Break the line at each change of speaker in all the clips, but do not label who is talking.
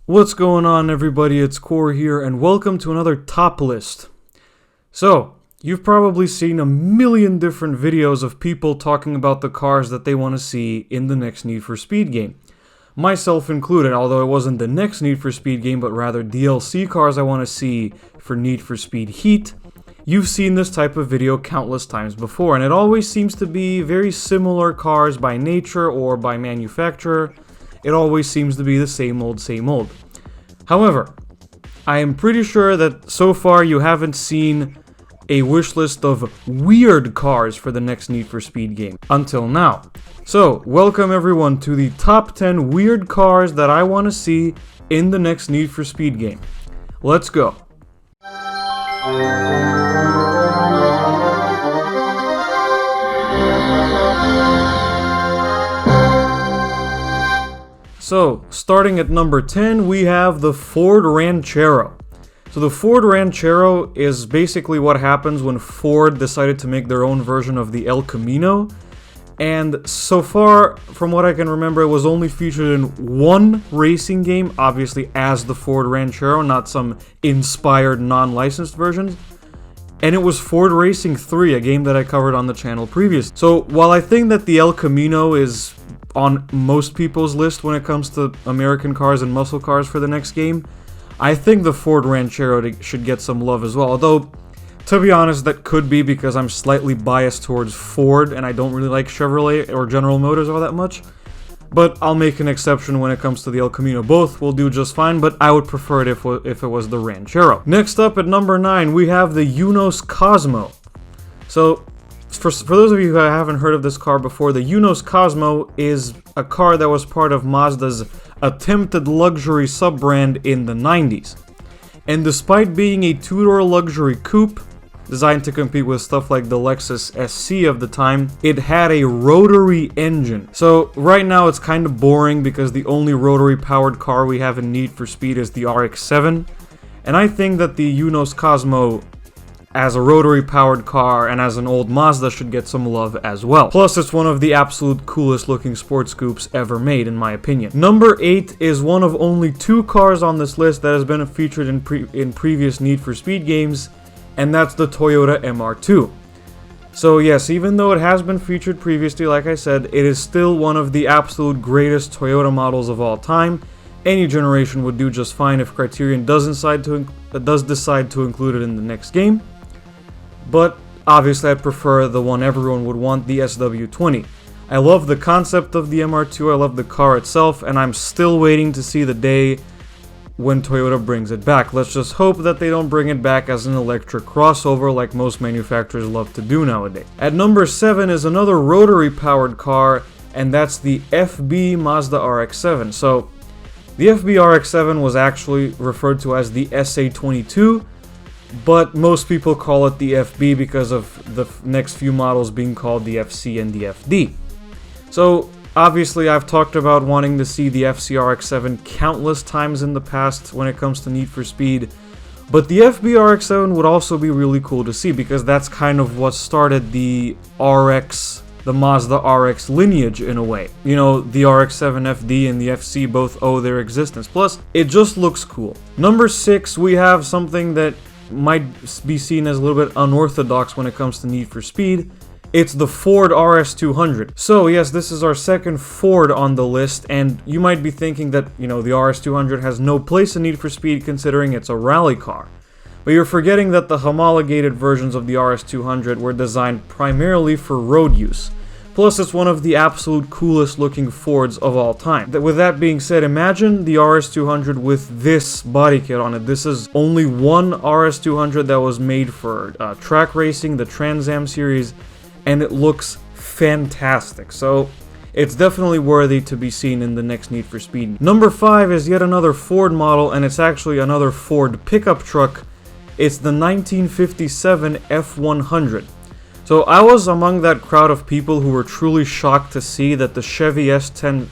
What's going on, everybody? It's Core here, and welcome to another top list. So, you've probably seen a million different videos of people talking about the cars that they want to see in the next Need for Speed game. Myself included, although it wasn't the next Need for Speed game, but rather DLC cars I want to see for Need for Speed Heat. You've seen this type of video countless times before, and it always seems to be very similar cars by nature or by manufacturer. It always seems to be the same old, same old. However, I am pretty sure that so far you haven't seen a wish list of weird cars for the next Need for Speed game until now. So, welcome everyone to the top 10 weird cars that I want to see in the next Need for Speed game. Let's go. So, starting at number 10, we have the Ford Ranchero. So the Ford Ranchero is basically what happens when Ford decided to make their own version of the El Camino. And so far, from what I can remember, it was only featured in one racing game, obviously as the Ford Ranchero, not some inspired non-licensed versions. And it was Ford Racing 3, a game that I covered on the channel previously. So while I think that the El Camino is on most people's list when it comes to American cars and muscle cars for the next game, I think the Ford Ranchero should get some love as well. Although, to be honest, that could be because I'm slightly biased towards Ford and I don't really like Chevrolet or General Motors all that much. But I'll make an exception when it comes to the El Camino. Both will do just fine, but I would prefer it if it was the Ranchero. Next up at number 9, we have the Unos Cosmo. So, for those of you who haven't heard of this car before, the Unos Cosmo is a car that was part of Mazda's attempted luxury sub-brand in the 90s. And despite being a two-door luxury coupe, designed to compete with stuff like the Lexus SC of the time, it had a rotary engine. So right now it's kind of boring because the only rotary powered car we have in Need for Speed is the RX7. And I think that the Unos Cosmo as a rotary powered car and as an old Mazda should get some love as well. Plus, it's one of the absolute coolest looking sports coupes ever made, in my opinion. Number 8 is one of only 2 cars on this list that has been featured in previous Need for Speed games, and that's the Toyota MR2. So yes, even though it has been featured previously, like I said, it is still one of the absolute greatest Toyota models of all time. Any generation would do just fine if Criterion does decide to include it in the next game. But obviously I'd prefer the one everyone would want, the SW20. I love the concept of the MR2, I love the car itself, and I'm still waiting to see the day when Toyota brings it back. Let's just hope that they don't bring it back as an electric crossover like most manufacturers love to do nowadays. At number 7 is another rotary powered car, and that's the FB Mazda RX7. So the FB RX7 was actually referred to as the SA22, but most people call it the FB because of the next few models being called the FC and the FD. So, obviously I've talked about wanting to see the FC RX7 countless times in the past when it comes to Need for Speed, but the FB RX7 would also be really cool to see because that's kind of what started the Mazda RX lineage in a way. You know, the RX-7 FD and the FC both owe their existence. Plus, it just looks cool. Number 6, we have something that might be seen as a little bit unorthodox when it comes to Need for Speed. It's the Ford RS200. So yes, this is our second Ford on the list, and you might be thinking that, you know, the RS200 has no place in Need for Speed considering it's a rally car. But you're forgetting that the homologated versions of the RS200 were designed primarily for road use. Plus, it's one of the absolute coolest looking Fords of all time. With that being said, imagine the RS200 with this body kit on it. This is only one RS200 that was made for track racing, the Trans Am series, and it looks fantastic. So, it's definitely worthy to be seen in the next Need for Speed. Number 5 is yet another Ford model, and it's actually another Ford pickup truck. It's the 1957 F100. So I was among that crowd of people who were truly shocked to see that the Chevy C10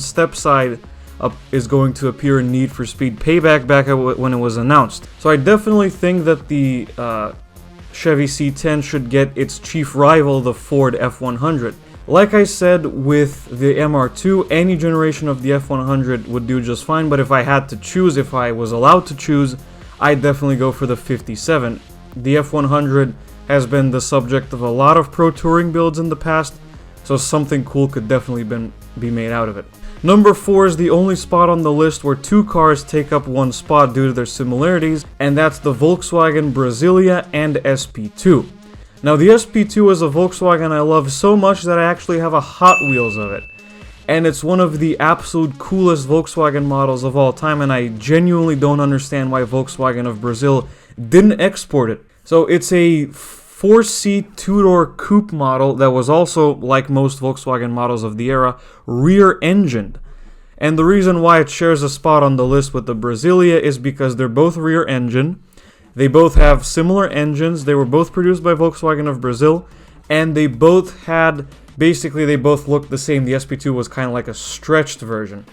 stepside is going to appear in Need for Speed Payback back when it was announced. So I definitely think that the Chevy C10 should get its chief rival, the Ford F100. Like I said with the MR2, any generation of the F100 would do just fine, but if I had to choose, if I was allowed to choose, I'd definitely go for the 57. The F100 has been the subject of a lot of Pro Touring builds in the past, so something cool could definitely be made out of it. Number 4 is the only spot on the list where two cars take up one spot due to their similarities, and that's the Volkswagen Brasilia and SP2. Now, the SP2 is a Volkswagen I love so much that I actually have a Hot Wheels of it. And it's one of the absolute coolest Volkswagen models of all time, and I genuinely don't understand why Volkswagen of Brazil didn't export it. So it's a 4-seat, two-door coupe model that was also, like most Volkswagen models of the era, rear-engined. And the reason why it shares a spot on the list with the Brasilia is because they're both rear-engined. They both have similar engines, they were both produced by Volkswagen of Brazil, and they both had, basically they both looked the same. The SP2 was kind of like a stretched version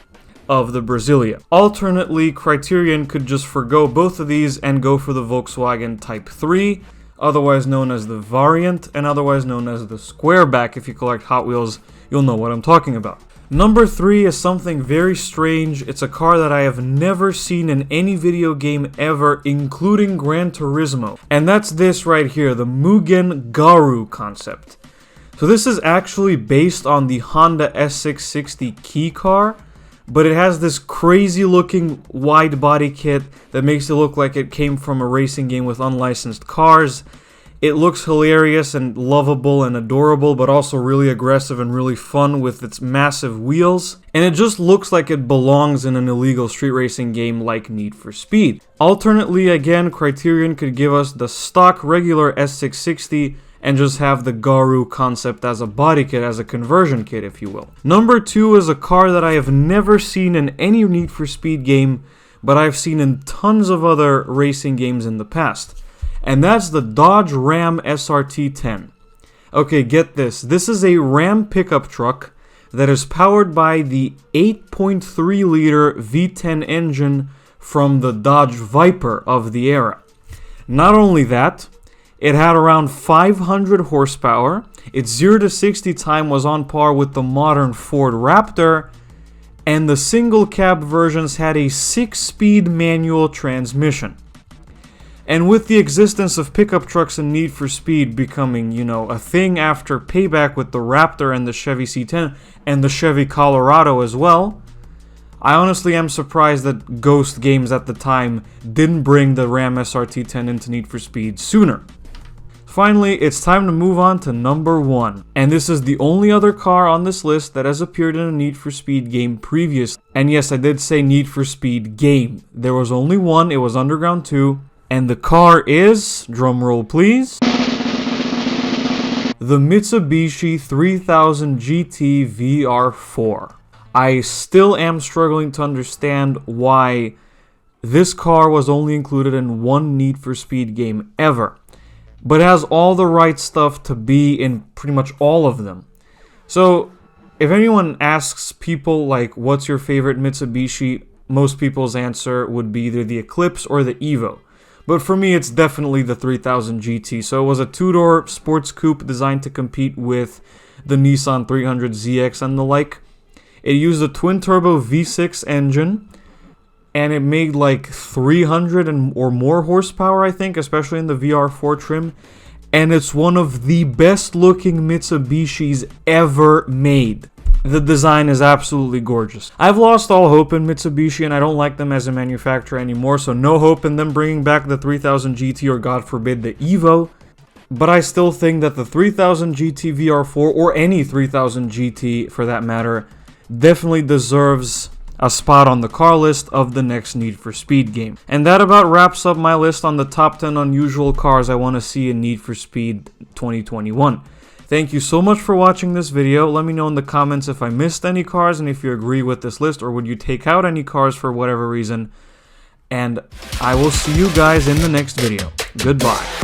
of the Brasilia. Alternately, Criterion could just forgo both of these and go for the Volkswagen Type 3, otherwise known as the Variant, and otherwise known as the Squareback. If you collect Hot Wheels, you'll know what I'm talking about. Number 3 is something very strange. It's a car that I have never seen in any video game ever, including Gran Turismo. And that's this right here, the Mugen GARU concept. So this is actually based on the Honda S660 key car, but it has this crazy looking wide body kit that makes it look like it came from a racing game with unlicensed cars. It looks hilarious and lovable and adorable, but also really aggressive and really fun with its massive wheels. And it just looks like it belongs in an illegal street racing game like Need for Speed. Alternately, again, Criterion could give us the stock regular S660 and just have the GARU concept as a body kit, as a conversion kit, if you will. Number 2 is a car that I have never seen in any Need for Speed game, but I've seen in tons of other racing games in the past. And that's the Dodge Ram SRT10. Okay, get this. This is a Ram pickup truck that is powered by the 8.3-liter V10 engine from the Dodge Viper of the era. Not only that, it had around 500 horsepower. Its 0 to 60 time was on par with the modern Ford Raptor, and the single cab versions had a 6-speed manual transmission. And with the existence of pickup trucks and Need for Speed becoming, you know, a thing after Payback with the Raptor and the Chevy C10 and the Chevy Colorado as well, I honestly am surprised that Ghost Games at the time didn't bring the Ram SRT10 into Need for Speed sooner. Finally, it's time to move on to number 1. And this is the only other car on this list that has appeared in a Need for Speed game previously. And yes, I did say Need for Speed game. There was only one, it was Underground 2. And the car is, drumroll please, the Mitsubishi 3000 GT VR4. I still am struggling to understand why this car was only included in one Need for Speed game ever, but it has all the right stuff to be in pretty much all of them. So, if anyone asks people, like, what's your favorite Mitsubishi, most people's answer would be either the Eclipse or the Evo. But for me, it's definitely the 3000 GT. So it was a two-door sports coupe designed to compete with the Nissan 300ZX and the like. It used a twin-turbo V6 engine, and it made like 300 or more horsepower, I think, especially in the VR4 trim. And it's one of the best-looking Mitsubishis ever made. The design is absolutely gorgeous. I've lost all hope in Mitsubishi and I don't like them as a manufacturer anymore, so no hope in them bringing back the 3000 GT or God forbid the Evo. But I still think that the 3000 GT VR4 or any 3000 GT for that matter definitely deserves a spot on the car list of the next Need for Speed game. And that about wraps up my list on the top 10 unusual cars I want to see in Need for Speed 2021. Thank you so much for watching this video. Let me know in the comments if I missed any cars and if you agree with this list, or would you take out any cars for whatever reason. And I will see you guys in the next video. Goodbye.